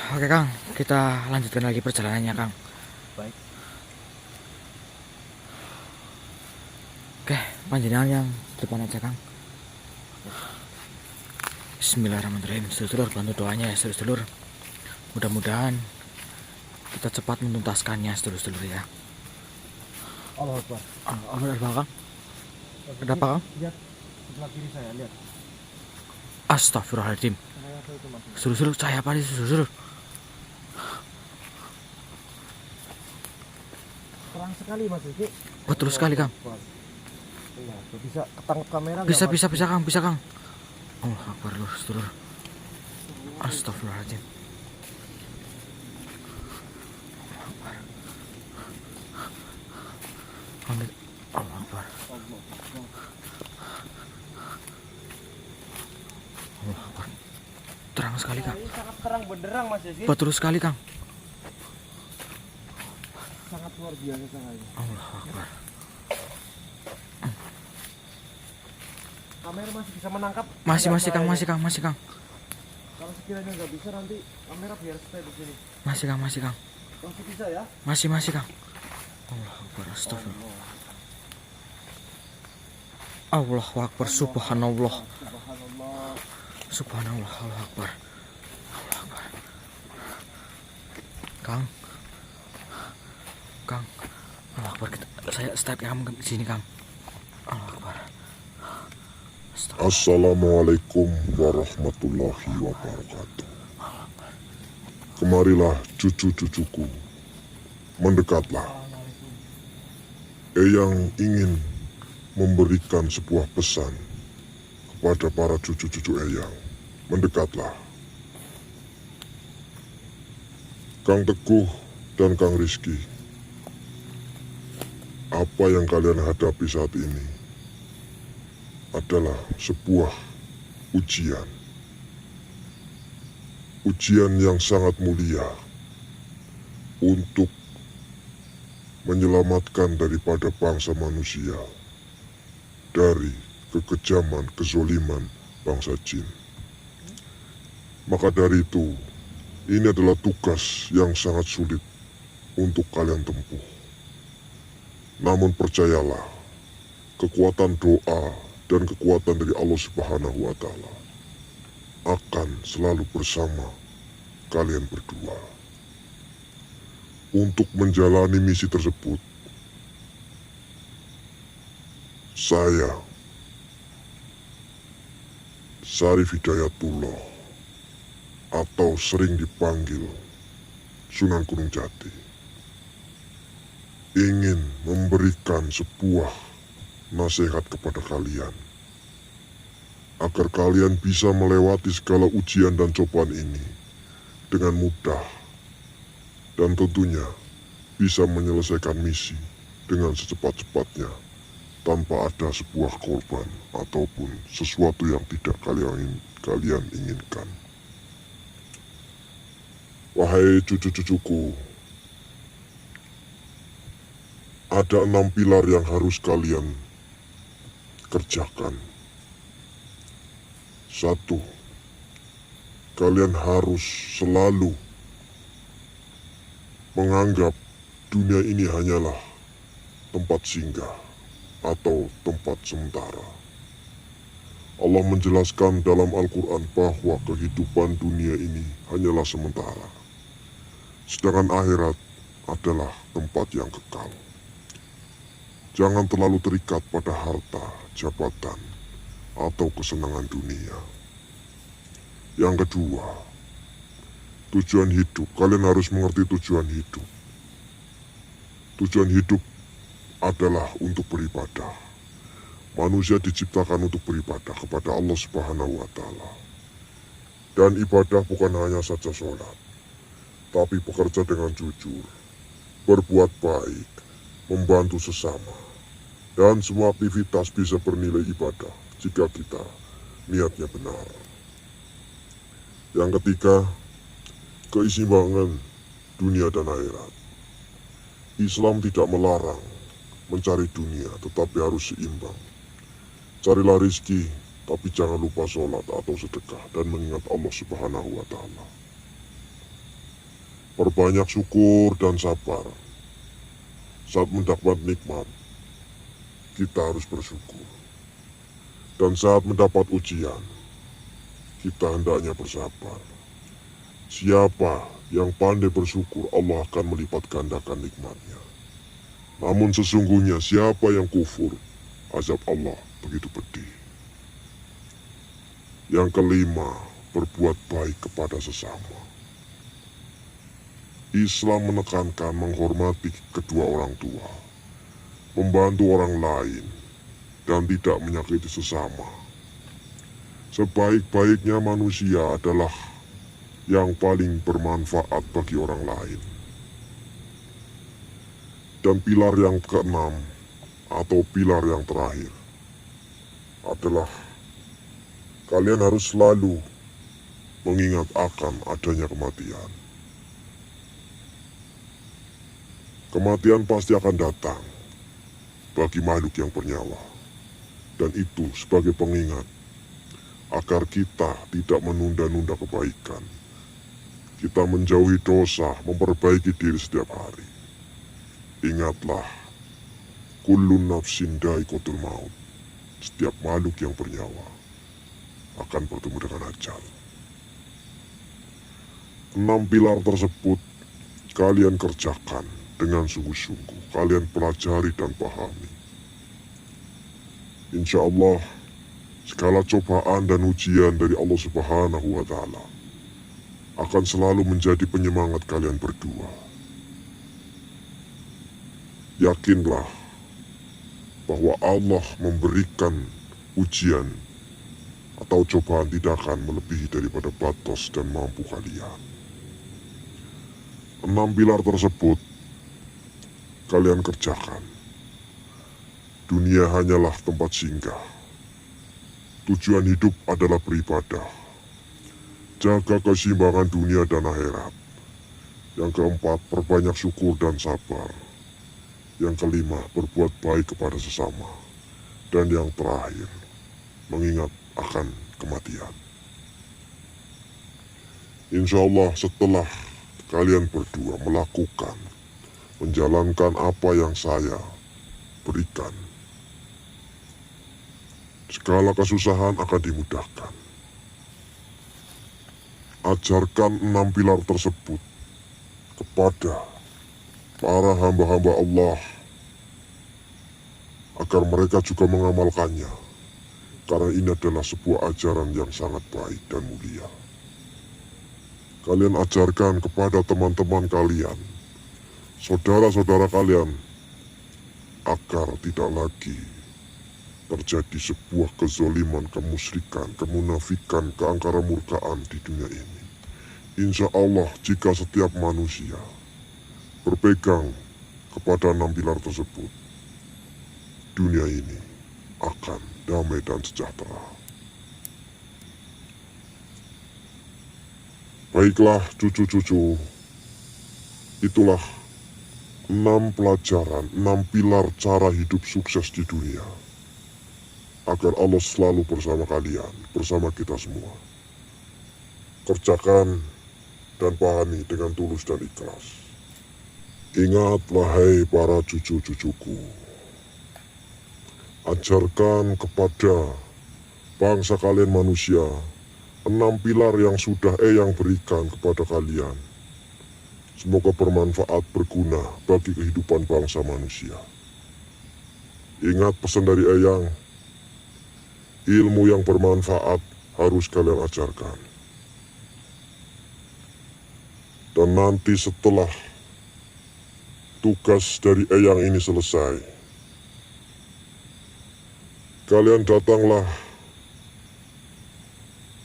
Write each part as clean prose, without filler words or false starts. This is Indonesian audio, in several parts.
Oke Kang, kita lanjutkan lagi perjalanannya Kang. Baik. Oke, panjenengan yang depan aja Kang. Bismillahirrahmanirrahim. Sedulur bantu doanya ya sedulur. Mudah-mudahan kita cepat menuntaskannya sedulur ya. Allah Akbar. Ada apa Kang? Ada apa Kang? Lihat sebelah kiri saya, lihat. Astagfirullahaladzim. Saya itu masih. Sedulur cahaya apa sih sedulur? Terang sekali Mas Iki. Betul sekali Kang. Iya, bisa ketangkap kamera nggak, Mas? Bisa Kang. Allah Akbar lur sedulur. Astagfirullahaladzim. Allah Akbar. Allah Akbar. Terang sekali Kang. Ini sangat terang benderang Mas Iki. Betul sekali Kang. Sangat luar biasa sekali. Allah Akbar. Kamera masih bisa menangkap? Masih Kang. Kalau sekiranya nggak bisa nanti kamera biar stay di sini. Masih Kang. Masih bisa ya? Masih Kang. Allah Akbar. Astagfirullah. Allah Akbar. Subhanallah. Subhanallah. Allah Akbar. Kang. Allah Akbar. Saya step kamu ke sini Kang. Allah Akbar. Assalamualaikum warahmatullahi wabarakatuh. Kemarilah cucu-cucuku, mendekatlah. Eyang ingin memberikan sebuah pesan kepada para cucu-cucu Eyang. Mendekatlah. Kang Teguh dan Kang Rizky, apa yang kalian hadapi saat ini adalah sebuah ujian. Ujian yang sangat mulia untuk menyelamatkan daripada bangsa manusia dari kekejaman, kezoliman bangsa jin. Maka dari itu, ini adalah tugas yang sangat sulit untuk kalian tempuh. Namun percayalah, kekuatan doa dan kekuatan dari Allah Subhanahu wa Ta'ala akan selalu bersama kalian berdua. Untuk menjalani misi tersebut, saya, Syarif Hidayatullah, atau sering dipanggil Sunan Gunung Jati, ingin memberikan sebuah nasihat kepada kalian agar kalian bisa melewati segala ujian dan cobaan ini dengan mudah dan tentunya bisa menyelesaikan misi dengan secepat-cepatnya tanpa ada sebuah korban ataupun sesuatu yang tidak kalian inginkan. Wahai cucu-cucuku, ada 6 pilar yang harus kalian kerjakan. 1. Kalian harus selalu menganggap dunia ini hanyalah tempat singgah atau tempat sementara. Allah menjelaskan dalam Al-Quran bahwa kehidupan dunia ini hanyalah sementara, sedangkan akhirat adalah tempat yang kekal. Jangan terlalu terikat pada harta, jabatan, atau kesenangan dunia. Yang kedua, tujuan hidup. Kalian harus mengerti tujuan hidup. Tujuan hidup adalah untuk beribadah. Manusia diciptakan untuk beribadah kepada Allah Subhanahu wa Ta'ala. Dan ibadah bukan hanya saja sholat, tapi bekerja dengan jujur, berbuat baik, membantu sesama, dan semua aktivitas bisa bernilai ibadah jika kita niatnya benar. Yang ketiga, keseimbangan dunia dan akhirat. Islam tidak melarang mencari dunia, tetapi harus seimbang. Carilah rizki, tapi jangan lupa sholat atau sedekah dan mengingat Allah Subhanahu wa Ta'ala. Perbanyak syukur dan sabar. Saat mendapat nikmat, kita harus bersyukur. Dan saat mendapat ujian, kita hendaknya bersabar. Siapa yang pandai bersyukur, Allah akan melipat gandakan nikmatnya. Namun sesungguhnya siapa yang kufur, azab Allah begitu pedih. Yang kelima, berbuat baik kepada sesama. Islam menekankan menghormati kedua orang tua, membantu orang lain, dan tidak menyakiti sesama. Sebaik-baiknya manusia adalah yang paling bermanfaat bagi orang lain. Dan pilar yang keenam, atau pilar yang terakhir, adalah kalian harus selalu mengingat akan adanya kematian. Kematian pasti akan datang bagi makhluk yang bernyawa, dan itu sebagai pengingat agar kita tidak menunda-nunda kebaikan. Kita menjauhi dosa, memperbaiki diri setiap hari. Ingatlah, kullun nafsin dha'iqatul maut. Setiap makhluk yang bernyawa akan bertemu dengan ajal. 6 pilar tersebut kalian kerjakan dengan sungguh-sungguh. Kalian pelajari dan pahami. Insya Allah, segala cobaan dan ujian dari Allah Subhanahu wa Ta'ala akan selalu menjadi penyemangat kalian berdua. Yakinlah bahwa Allah memberikan ujian atau cobaan tidak akan melebihi daripada batas dan mampu kalian. 6 pilar tersebut kalian kerjakan. Dunia hanyalah tempat singgah. Tujuan hidup adalah beribadah. Jaga keseimbangan dunia dan akhirat. Yang keempat, perbanyak syukur dan sabar. Yang kelima, berbuat baik kepada sesama. Dan yang terakhir, mengingat akan kematian. Insya Allah setelah kalian berdua menjalankan apa yang saya berikan, segala kesusahan akan dimudahkan. Ajarkan 6 pilar tersebut kepada para hamba-hamba Allah agar mereka juga mengamalkannya, karena ini adalah sebuah ajaran yang sangat baik dan mulia. Kalian ajarkan kepada teman-teman kalian, saudara-saudara kalian, agar tidak lagi terjadi sebuah kezaliman, kemusyrikan, kemunafikan, keangkara-murkaan di dunia ini. Insya Allah, jika setiap manusia berpegang kepada 6 pilar tersebut, dunia ini akan damai dan sejahtera. Baiklah cucu-cucu, itulah 6 pelajaran, 6 pilar cara hidup sukses di dunia. Agar Allah selalu bersama kalian, bersama kita semua. Kerjakan dan pahami dengan tulus dan ikhlas. Ingat, wahai para cucu-cucuku, ajarkan kepada bangsa kalian manusia 6 pilar yang sudah Eyang berikan kepada kalian. Semoga bermanfaat, berguna bagi kehidupan bangsa manusia. Ingat pesan dari Eyang, ilmu yang bermanfaat harus kalian ajarkan. Dan nanti setelah tugas dari Eyang ini selesai, kalian datanglah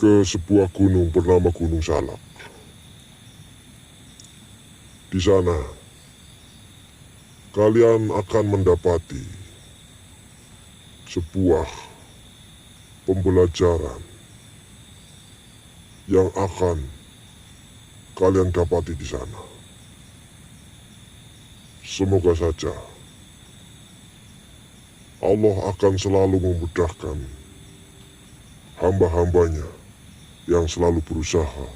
ke sebuah gunung bernama Gunung Salak. Di sana, kalian akan mendapati sebuah pembelajaran yang akan kalian dapati di sana. Semoga saja Allah akan selalu memudahkan hamba-hambanya yang selalu berusaha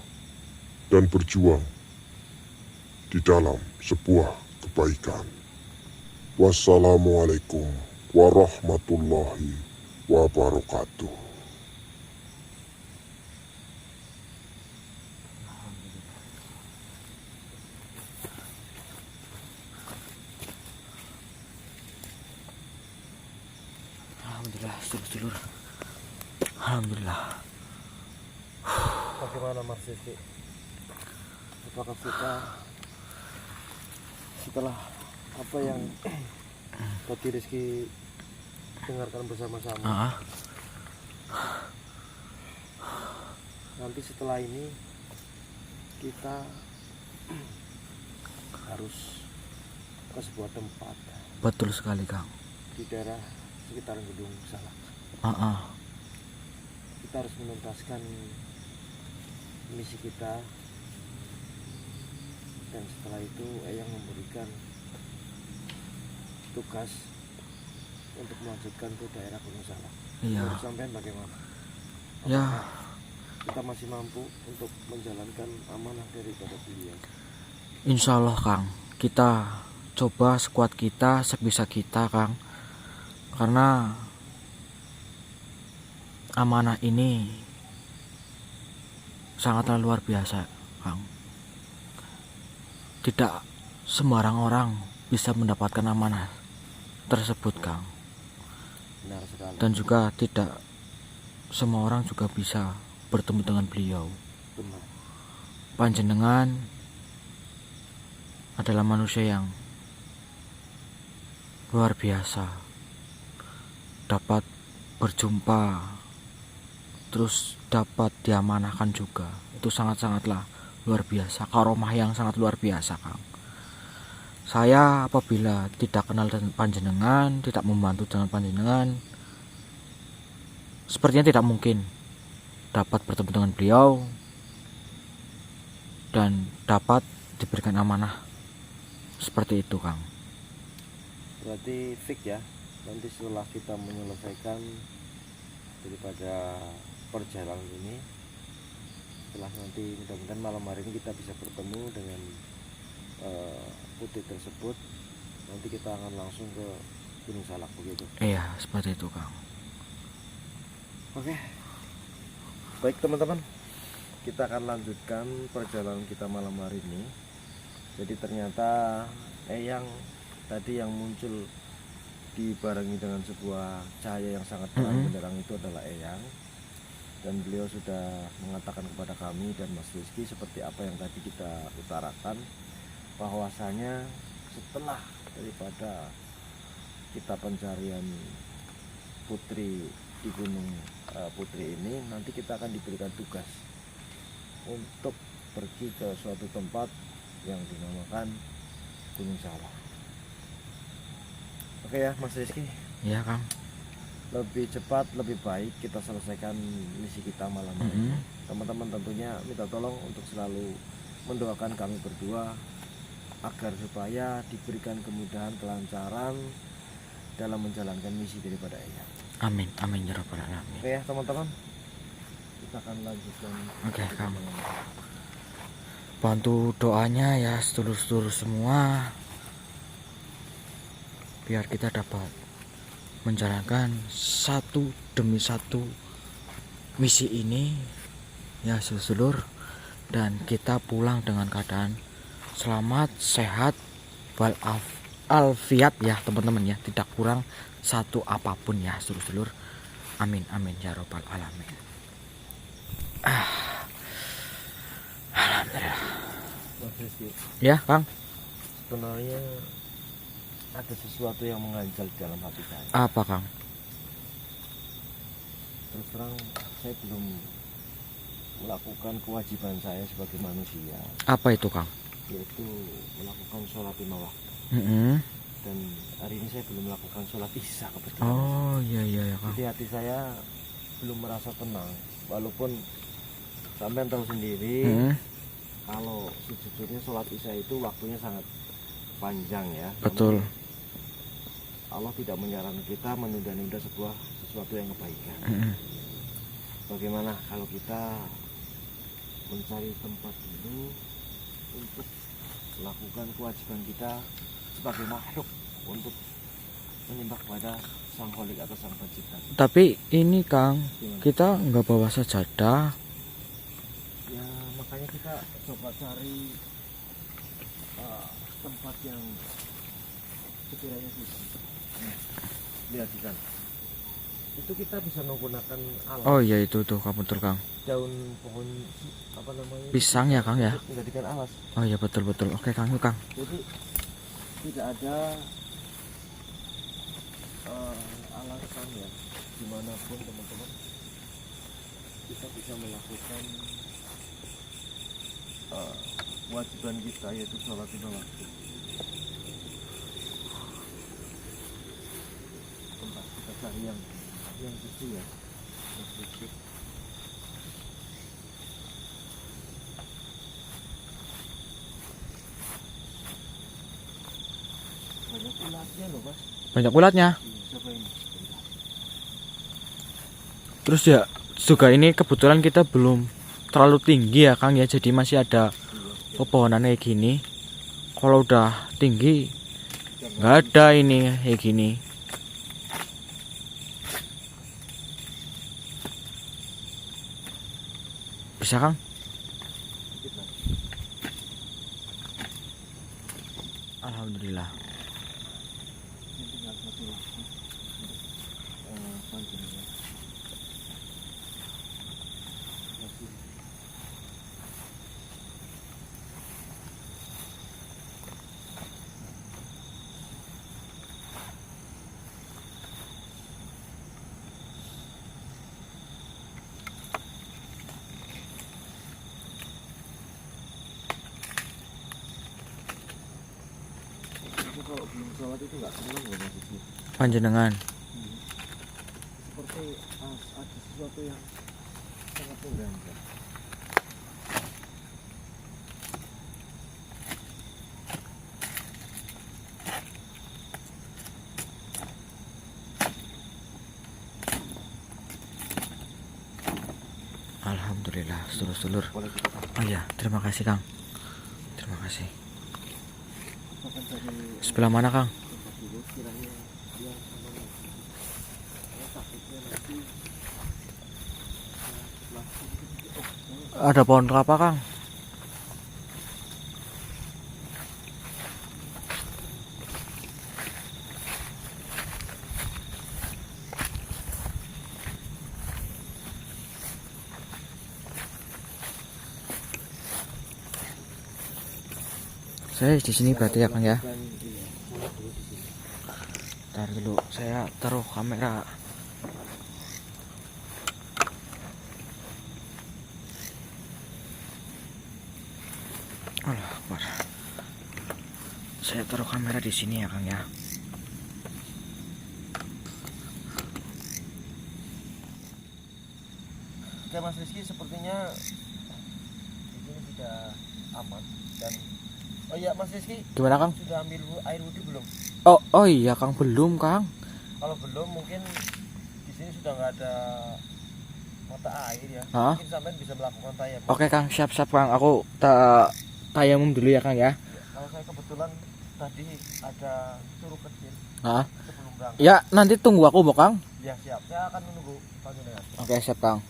dan berjuang di dalam sebuah kebaikan. Wassalamualaikum warahmatullahi wabarakatuh. Alhamdulillah sedulur. Alhamdulillah. Bagaimana Mas Rizky? Apakah kita setelah apa yang tadi Rizky dengarkan bersama-sama, nanti setelah ini kita harus ke sebuah tempat Betul sekali Kang. di daerah sekitaran Gedung Salak. Kita harus menuntaskan misi kita, dan setelah itu Eyang memberikan tugas untuk melanjutkan ke daerah Gunung Salak. Iya. Menurut sampean bagaimana? Ya, Kita masih mampu untuk menjalankan amanah daripada beliau? insya Allah Kang. Kita coba sekuat kita, sebisa kita Kang. Karena amanah ini sangatlah luar biasa Kang. Tidak sembarang orang bisa mendapatkan amanah tersebut Kang. Benar sekali. Dan juga tidak semua orang juga bisa bertemu dengan beliau. Benar. Panjenengan adalah manusia yang luar biasa, dapat berjumpa terus dapat diamanahkan juga. Itu sangat-sangatlah luar biasa, karomah yang sangat luar biasa Kang. Saya apabila tidak kenal dengan panjenengan, tidak membantu dengan panjenengan, sepertinya tidak mungkin dapat bertemu dengan beliau dan dapat diberikan amanah seperti itu Kang. Berarti fix ya, nanti setelah kita menyelesaikan daripada perjalanan ini, setelah nanti mudah-mudahan malam hari ini kita bisa bertemu dengan putih tersebut, nanti kita akan langsung ke Gunung Salak begitu. Iya, seperti itu Kang. Oke, baik teman-teman, kita akan lanjutkan perjalanan kita malam hari ini. Jadi ternyata Eyang tadi yang muncul dibarengi dengan sebuah cahaya yang sangat terang benderang itu adalah Eyang, dan beliau sudah mengatakan kepada kami dan Mas Rizky seperti apa yang tadi kita utarakan, bahwasanya setelah daripada kita pencarian putri di Gunung Putri ini, nanti kita akan diberikan tugas untuk pergi ke suatu tempat yang dinamakan Gunung Salak. Oke ya Mas Rizky, Iya Kang. lebih cepat lebih baik kita selesaikan misi kita malam ini. Teman-teman tentunya minta tolong untuk selalu mendoakan kami berdua agar supaya diberikan kemudahan, kelancaran dalam menjalankan misi daripada Eyang. Amin, amin ya rabbal alamin. Oke ya teman-teman, kita akan lanjutkan. Oke Kang. Bantu doanya ya sedulur-sedulur semua, biar kita dapat menjalankan satu demi satu misi ini ya sedulur, dan kita pulang dengan keadaan selamat, sehat, walafiat ya teman-teman ya, tidak kurang satu apapun ya sedulur-sedulur. Amin, amin ya rabbal alamin. Alhamdulillah. Mas Rizky, Ya Kang. sebenarnya ada sesuatu yang mengganjal di dalam hati saya. Apa Kang? Terus terang saya belum melakukan kewajiban saya sebagai manusia, Apa itu Kang? yaitu melakukan sholat 5 waktu. Dan hari ini saya belum melakukan sholat isya kebetulan. Oh iya ya Kang. Jadi hati saya belum merasa tenang, walaupun sampean tahu sendiri kalau sejujurnya sholat isya itu waktunya sangat panjang ya. Betul. Namun Allah tidak menyarankan kita menunda-nunda sesuatu yang kebaikan. Bagaimana kalau kita mencari tempat dulu untuk melakukan kewajiban kita sebagai makhluk untuk menyembah kepada sang Kholik atau sang pencipta. Tapi ini Kang, Gimana? kita nggak bawa sajadah. Ya makanya kita coba cari tempat yang sekiranya susah. Lihat di sana. Itu kita bisa menggunakan alat Oh iya itu tuh kamu betul Kang. daun pohon apa namanya Pisang ya Kang ya. untuk menjadikan alas. Oh iya betul. Oke Kang, yuk Kang. Jadi tidak ada alasan ya dimanapun teman-teman kita bisa melakukan kewajiban kita yaitu sholat lima waktu. Tempat kita cari yang suci ya, yang suci. Banyak ulatnya loh Mas. Banyak ulatnya. Siapa ini? Terus ya juga ini kebetulan kita belum terlalu tinggi ya Kang ya, jadi masih ada pepohonan kayak gini. Kalau udah tinggi nggak ada ini kayak gini. Bisa Kang? Dikit Mas. Alhamdulillah. Ini tinggal satu lagi untuk panjangnya. Masih aku kalau belum sholat itu nggak senang loh Mas Rizky. Panjenengan. Seperti ada sesuatu yang sangat mengganggu. Alhamdulillah, sedulur-sedulur. Boleh kita Oh iya, terima kasih Kang. Terima kasih. akan cari Sebelah mana Kang? tempat dulu kiranya dia aman lagi. Karena takutnya nanti setelah Ada pohon kelapa Kang. Saya di sini berarti ya Kang ya. Ntar dulu saya taruh kamera. Allah Akbar. Saya taruh kamera di sini ya Kang ya. Oke Mas Rizky, sepertinya di sini sudah aman dan oh iya Mas Rizky, Gimana Kang? sudah ambil air wudhu belum? Oh iya Kang, belum Kang. Kalau belum mungkin di sini sudah nggak ada mata air ya. Hah? Mungkin sampean bisa melakukan tayamum. Oke Kang, siap Kang. Aku tayamum dulu ya Kang ya. Kalau saya kebetulan tadi ada curug kecil Hah? sebelum berangkat. Ya nanti tunggu aku mau Kang. Ya siap, saya akan menunggu panjenengan. Oke siap Kang.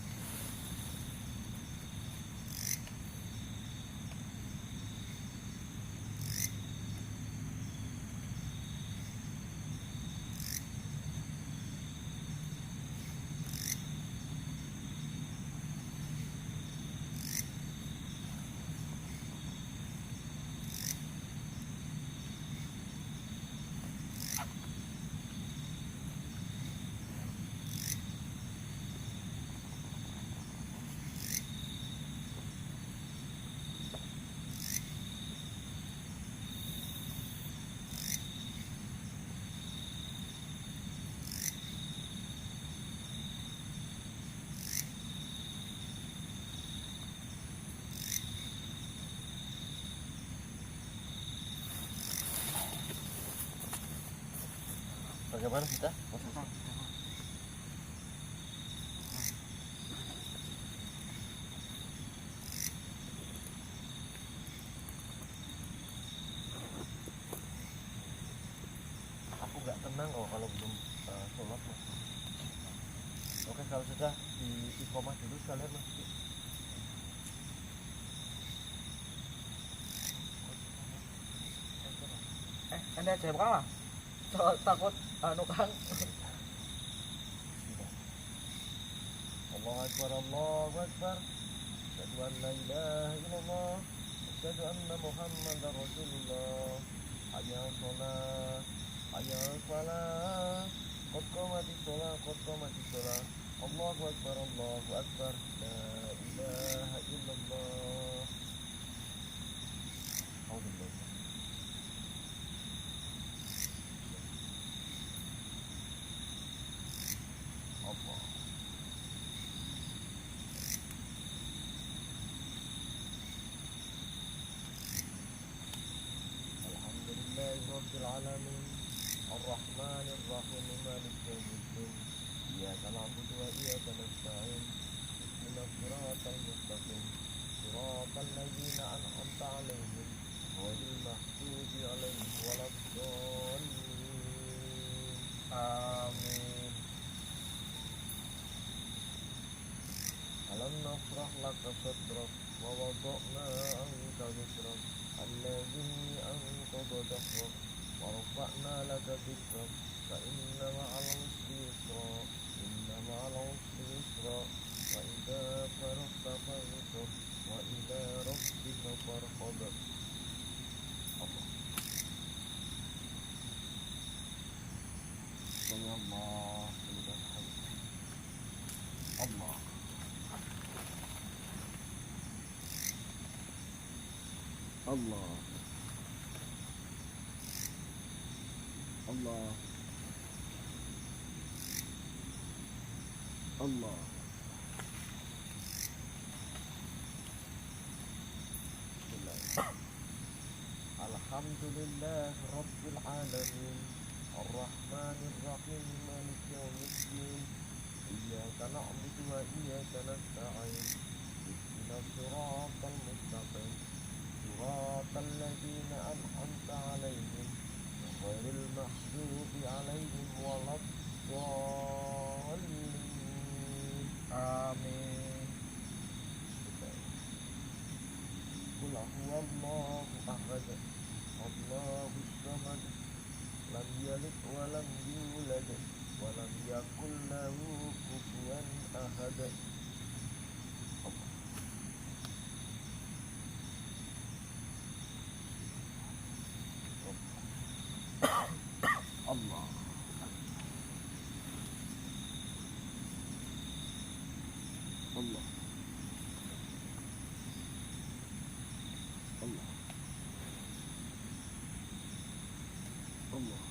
Bagaimana kita? tenang kok kalau belum sholat mas. Oke, kalau sudah di iqomah dulu sekalian mas. Anda aja kalah. Takut anu Kang. Allahu Akbar, Allahu Akbar. Asyhadu an la ilaha illallah. Asyhadu anna Muhammadar Rasulullah. Hayya 'alas shalah, hayya 'alal falah. Qad qamatis shalah, qad qamatis shalah. Allahu Akbar, Allahu Akbar. La ilaha illallah. Alhamdulillah. Allah. Alhamdulillahirabbil alamin. Arrahmanir rahim. Maliki yaumiddin. Iyyaka na'budu wa iyyaka nasta'in. Ihdinas siratal mustaqim. Siratal ladzina an'amta 'alaihim ghairil maghdubi 'alaihim waladdallin. Amin. Alam nasrah laka sadrak wa wada'na anka wizrak alladhi anqadha dhahrak wa rafa'na laka dhikrak fa inna ma'al usri yusra inna ma'al usri yusra wa idza faragta fansab wa ila rabbika farghab. Allah. Sami Allah liman hamidah. Allah. Allah. Allah. Allah. Alhamdulillah Rabbil Alamin. Ar-Rahmanir Rahim. Maliki yaumiddin. Iyyaka na'budu wa iyyaka nasta'in. Ihdinas siratal mustaqim. Siratal ladzina an'amta 'alaihim ghairil maghdubi 'alaihim waladdallin. Amin. Qul huwallahu ahad. Allahus samad. Lam yalid wa lam yulad wa lam yakul lahu kufuwan ahad. Allah. Allah. Allah. Allah. Allah.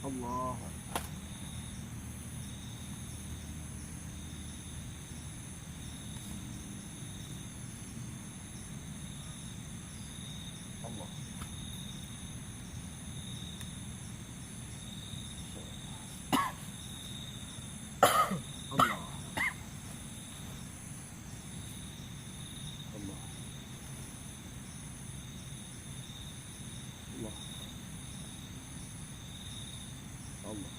Allah. Allah. Allah. Allah. Allah.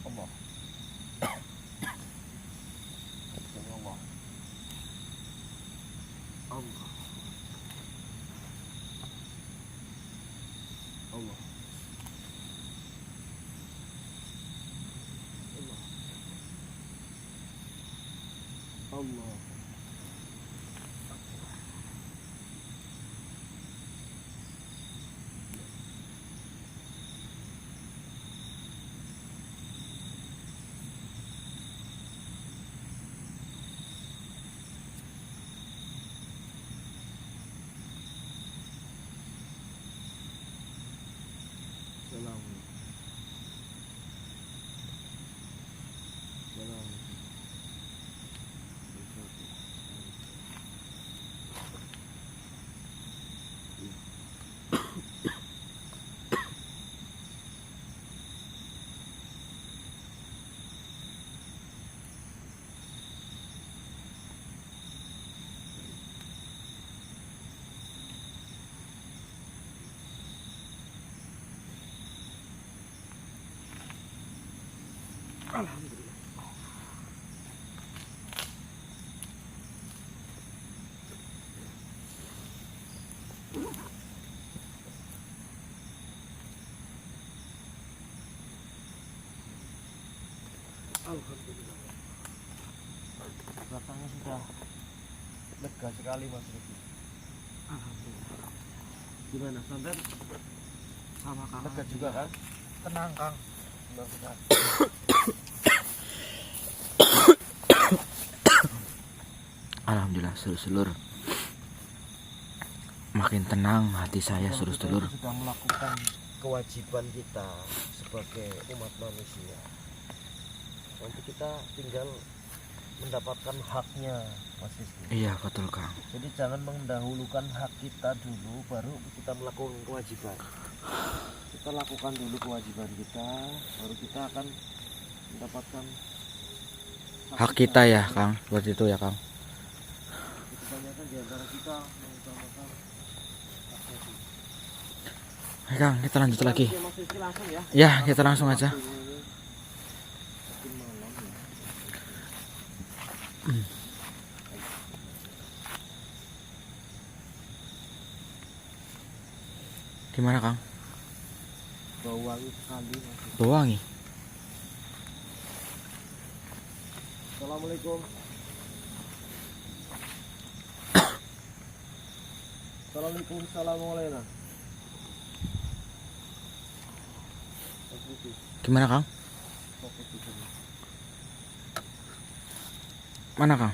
Allah. Sami Allah. Allah. Allah. Allah. Allah. Assalamualaikum Alhamdulillah. Rasanya sudah lega sekali Mas Riki. Alhamdulillah. Gimana sampai Sama Kang. lega juga kan? Tenang Kang. Senang sekali. Alhamdulillah sedulur. Makin tenang hati saya Kita sedulur. sudah melakukan kewajiban kita sebagai umat manusia. Nanti kita tinggal mendapatkan haknya Mas Rizky. Iya betul Kang. Jadi jangan mendahulukan hak kita dulu baru kita melakukan kewajiban. Kita lakukan dulu kewajiban kita, baru kita akan mendapatkan Hak kita ya Kang. Seperti itu ya Kang. Kebanyakan di antara kita mengutamakan haknya dulu. Ayo Kang, kita lanjut lagi. Oke, Mas Rizky langsung ya. Ya, kita langsung aja. Makin malam ya. Gimana Kang? Bau wangi sekali Mas Rizky. Bau wangi. Assalamualaikum. Assalamualaikum, assalamualaikum. Mas Rizky, Gimana Kang? fokus di sini. Mana Kang?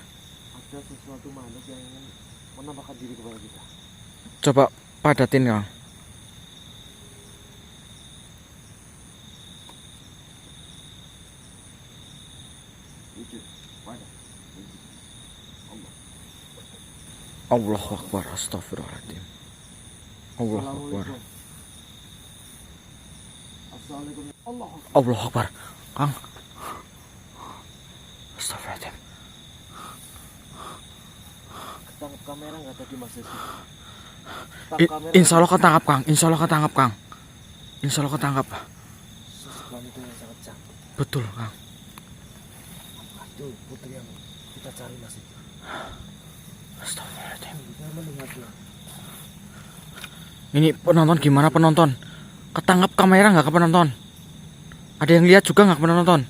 Ada sesuatu makhluk yang ingin menampakkan diri kepada kita. Coba padatin Kang. Wujud pada Allah. Allahu Akbar. Astagfirullahaladzim. Allahu Akbar. Assalamualaikum. Allah. Allahu Akbar. Kang. Astagfirullahaladzim. Ketangkap kamera nggak tadi Mas Rizky? Insya Allah ketangkap Kang. Insya Allah ketangkap Kang. Insya Allah ketangkap. Sosok wanita yang sangat cantik. Betul Kang. Itu putri yang kita cari Mas Rizky. Astagfirullahaladzim. Kita melihatnya. Ini penonton gimana penonton? Ketangkap kamera nggak ke penonton? Ada yang lihat juga nggak ke penonton?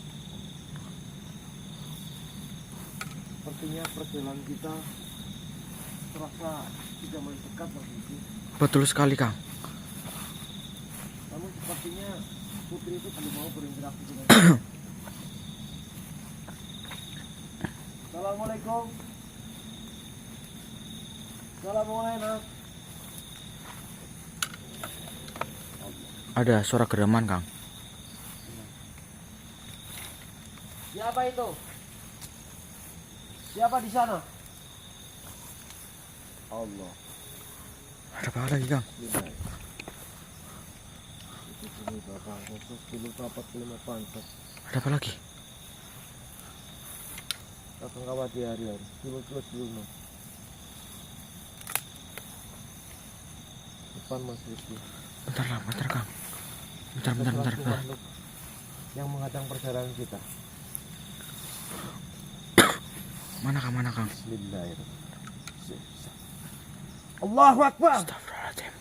Sepertinya perjalanan kita terasa tidak mulai dekat Mas Rizky. Betul sekali Kang. Namun sepertinya putri itu belum mau berinteraksi dengan kita. Assalamualaikum. Assalamualaikum. Ada suara geraman Kang. Siapa itu? Siapa di sana? Allah. Ada apa lagi Kang? Itu sini Bapak, khusus dulu papat kelima pantat. Ada apa lagi? Kakang kawati hari-hari. Dulu no. Depan Mas Rizky. Bentar lah, bentar Kang. Bentar. Makhluk yang menghadang perjalanan kita. Mana Kang? Bismillahirrahmanirrahim. Allahu Akbar. Astagfirullahaladzim.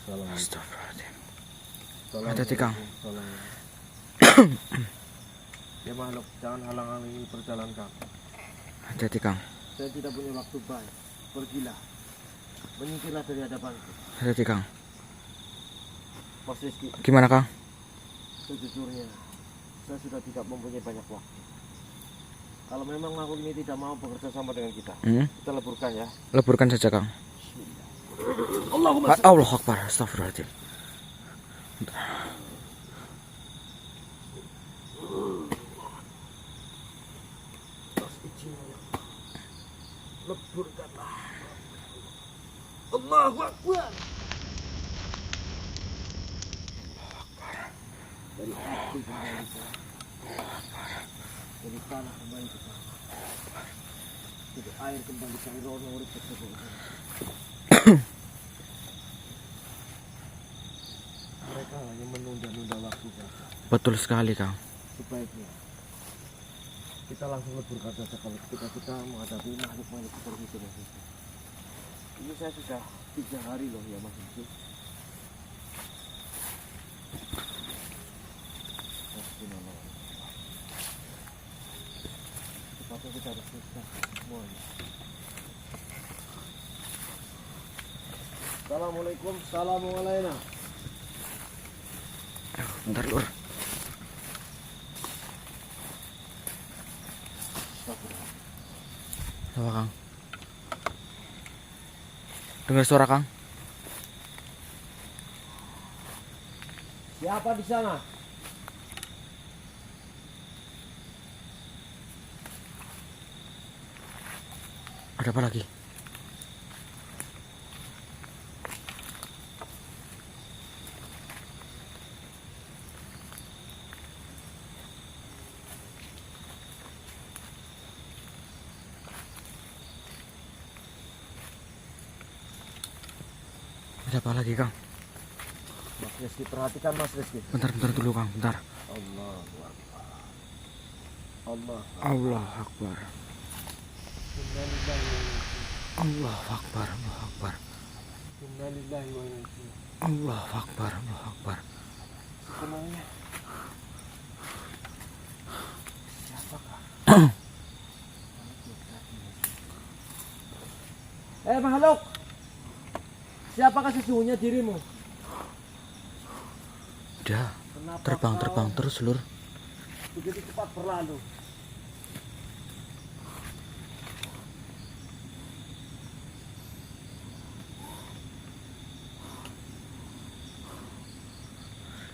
Assalamualaikum. Astagfirullahaladzim. Assalamualaikum. Hati-hati, Kang. Assalamualaikum. Ya makhluk, jangan halang-halangi perjalanan kami. Hati-hati Kang. Saya tidak punya waktu baik. Pergilah. Menyingkirlah dari hadapanku. Hati-hati Kang. Mas Rizky, Gimana Kang? sejujurnya saya sudah tidak mempunyai banyak waktu. Kalau memang makhluk ini tidak mau bekerja sama dengan kita, kita leburkan ya. Leburkan saja Kang. Allahumma Allahu Akbar. Astagfirullahaladzim. leburkanlah. Allahu Akbar. Dari api kembali ke dari tanah kembali ke tanah, dari air kembali ke air, rono urip tersebut. Mereka hanya menunda-nunda waktu saja. Betul sekali Kang. Sebaiknya kita langsung lebur saja kalau ketika kita menghadapi makhluk-makhluk seperti itu Mas Rizky. Ini saya sudah 3 hari loh ya Mas Rizky. Cepatnya kita harus selesai semuanya. Assalamualaikum, assalamualaikum. Bentar lur. Apa Kang? Dengar suara Kang? Siapa di sana? Ada apa lagi? Ada apa lagi Kang? Mas Rizky, perhatikan Mas Rizky. Bentar dulu Kang, bentar. Allah Akbar. Allah. Allah Akbar. Innalillahi wa inna Allah Akbar. Allah Akbar. Innalillahi wa inna ilaihi. Allah Akbar. Allah Akbar. Sebenarnya siapakah? Makhluk. Siapakah sesungguhnya dirimu? Udah, Kenapa terbang terus lur. begitu cepat berlalu?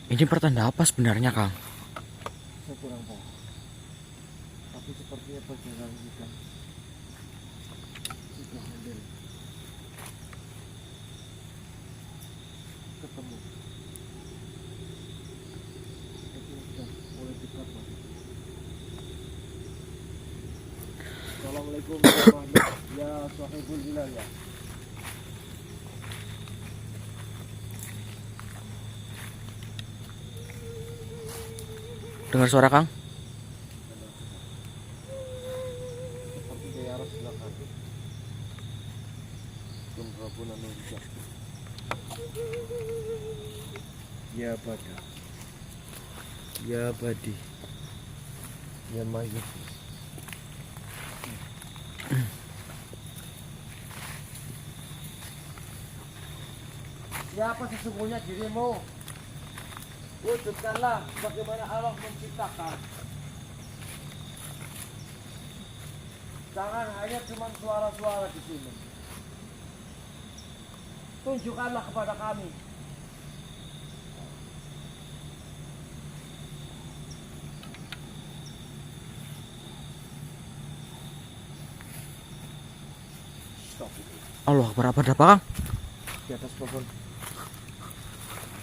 Ini pertanda apa sebenarnya Kang? Saya kurang tahu. Tapi sepertinya perjalanan kita sudah hampir ketemu. Itu sudah mulai dekat Mas. Assalamualaikum warahmatullahi wabarakatuh. Ya sahibul bilal ya. Dengar suara Kang? Seperti gaya arah sebelah kaki. Kumrabuna nurjah. Ya Bada. Ya Badi. Ya Mayit. Siapa sesungguhnya dirimu? Wujudkanlah bagaimana Allah menciptakan. Jangan hanya cuma suara-suara di sini. Tunjukkanlah kepada kami. Stop. Allah Akbar, apa ada apa Kang? Di atas pohon.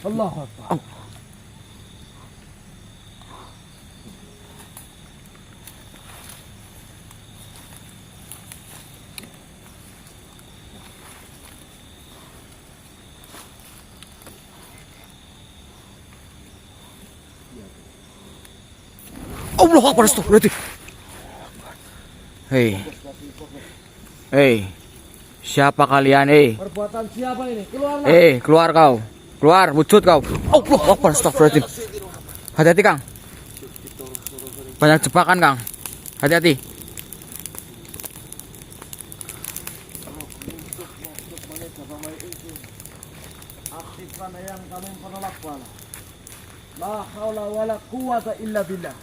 Allah Akbar. Oh. Allah Akbar, astagfirullahaladzim. Hei, siapa kalian? Perbuatan siapa ini? Keluarlah. Keluar kau, keluar, wujud kau. Allah Akbar, astagfirullahaladzim. Hati-hati Kang, banyak jebakan Kang, hati-hati. Aktifkan yang kami penolak bala. La haula wala quwata illa billah.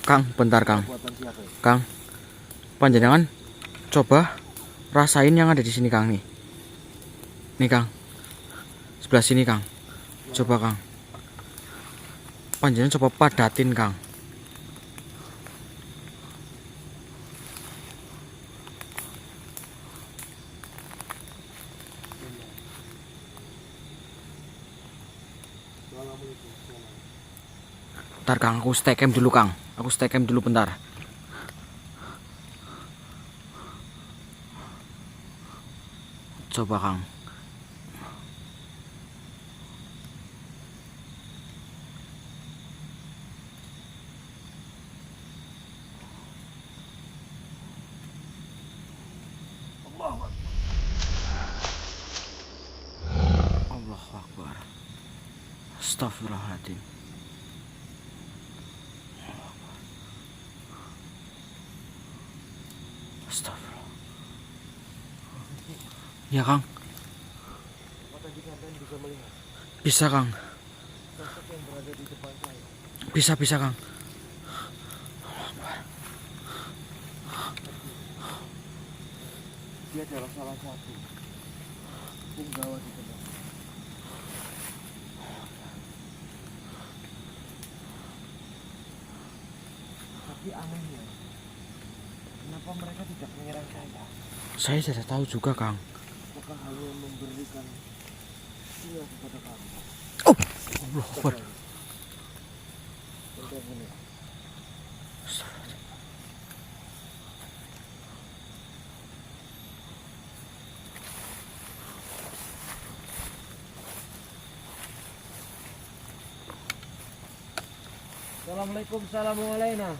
Kang, bentar Kang. Perbuatan siapa ini? Kang, panjenengan coba rasain yang ada di sini Kang nih. Nih Kang, sebelah sini Kang. Coba Kang. Panjenengan coba padatin Kang. Bentar Kang, aku stay cam dulu Kang. Aku stay cam dulu bentar. Coba Kang. Astagfirullahaladzim. Astagfirullah. Ya Kang, Apa tadi sampean bisa melihat bisa Kang, sosok yang berada di depan saya? bisa Kang. Dia adalah salah satu punggawa di tempat. Tapi anehnya, kenapa mereka tidak menyerang saya? Saya tidak tahu juga Kang. Apakah hanya memberikan sinyal kepada kami? Oh, Allah Akbar. Bentar ini. Assalamualaikum, assalamualaikum.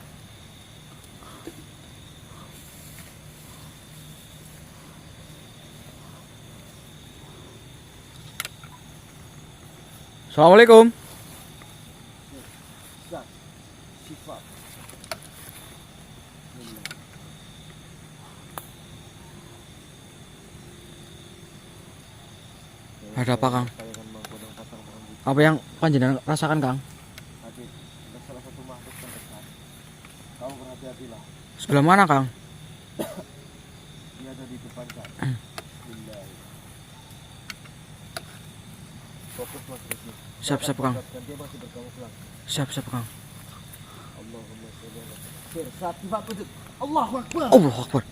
Assalamualaikum. Zat, sifat. Ada apa, Kang? Kayangan mangkudang patang rambut. Apa yang panjenengan rasakan Kang? Tadi ada salah satu makhluk terdekat. Kau berhati-hatilah. Sebelah mana Kang? Dia ada di depan saya. Bismillah. Fokus mas Rizky. Siap Kang. Dan dia masih berkamuflase. Siap Kang. Allahumma sholli ala Sayyidina. Saat tiba kudus. Allahu Akbar. Allahu Akbar.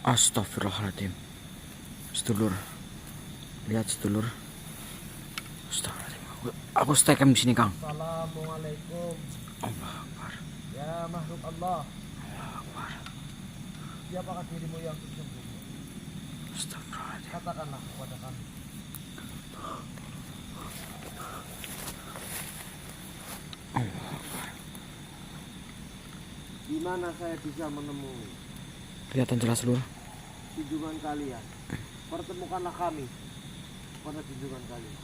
Astagfirullahaladzim. Sedulur. Lihat sedulur. Astagfirullahaladzim. Aku stekem di sini Kang. Assalamualaikum. Allahu Akbar. Ya makhluk Allah. Allahu Akbar. Siapakah dirimu yang sesungguhnya? Astagfirullahaladzim. Katakanlah kepada kami. Di mana saya bisa menemui Kelihatan jelas sedulur. junjungan kalian? Pertemukanlah kami pada junjungan kalian.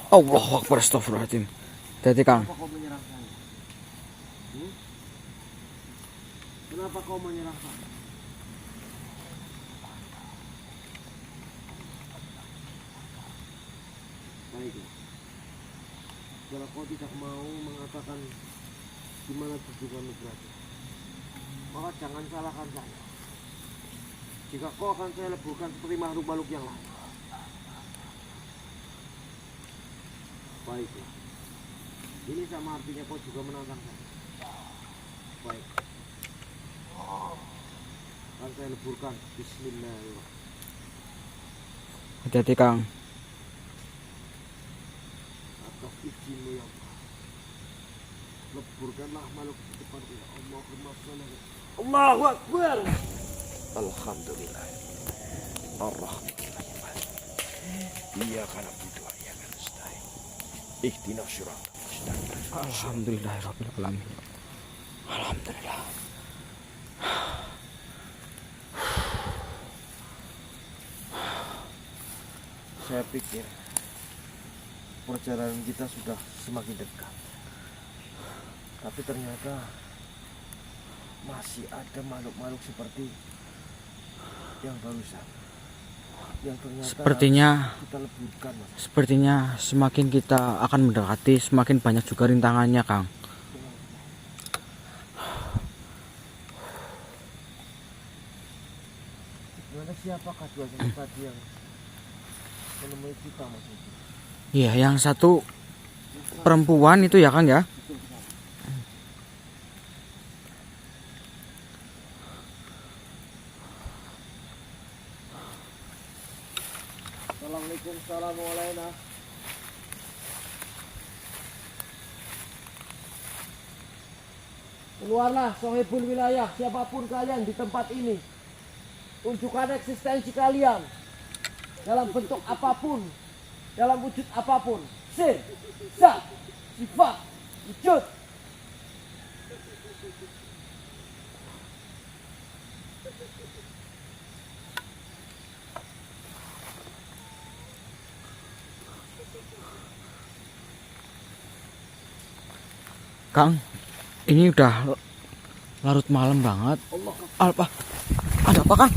Allahu Akbar. Astagfirullahaladzim. Jadi Kang. Kenapa kau menyerang saya? Kenapa kau menyerang saya? Baiklah. Kalau kau tidak mau mengatakan di mana tujuanmu berada, maka jangan salahkan saya. Jika kau akan saya leburkan seperti makhluk-makhluk yang lain. Baiklah. Ini sama artinya kau juga menantang saya. Baik. Akan saya leburkan. Bismillahirrahmanirrahim. Hati-hati Kang. Atas izinmu yang leburkanlah makhluk di depan kita. Allahumma sholli ala Allahu Akbar. Alhamdulillah. Ar-Rahmanir-Rahim. Iyyaka na'budu wa iyyaka nasta'in. Ihdinas siratal mustaqim. Alhamdulillahirabbil alamin. Alhamdulillah. Saya pikir perjalanan kita sudah semakin dekat. Tapi ternyata masih ada makhluk-makhluk seperti yang barusan. Yang ternyata Sepertinya kita leburkan, Mas. Sepertinya semakin kita akan mendekati, semakin banyak juga rintangannya, Kang. Sebenarnya siapakah dua yang tadi yang menemui kita, Mas? Iya, yang satu perempuan itu ya, Kang ya. Betul sekali. Assalamualaikum, assalamualaikum. Keluarlah sohibul wilayah, siapapun kalian di tempat ini. Tunjukkan eksistensi kalian dalam bentuk apapun, dalam wujud apapun. Sir, zat, sifat, wujud. Kang, ini udah larut malam banget. Apa? Ada apa, Kang?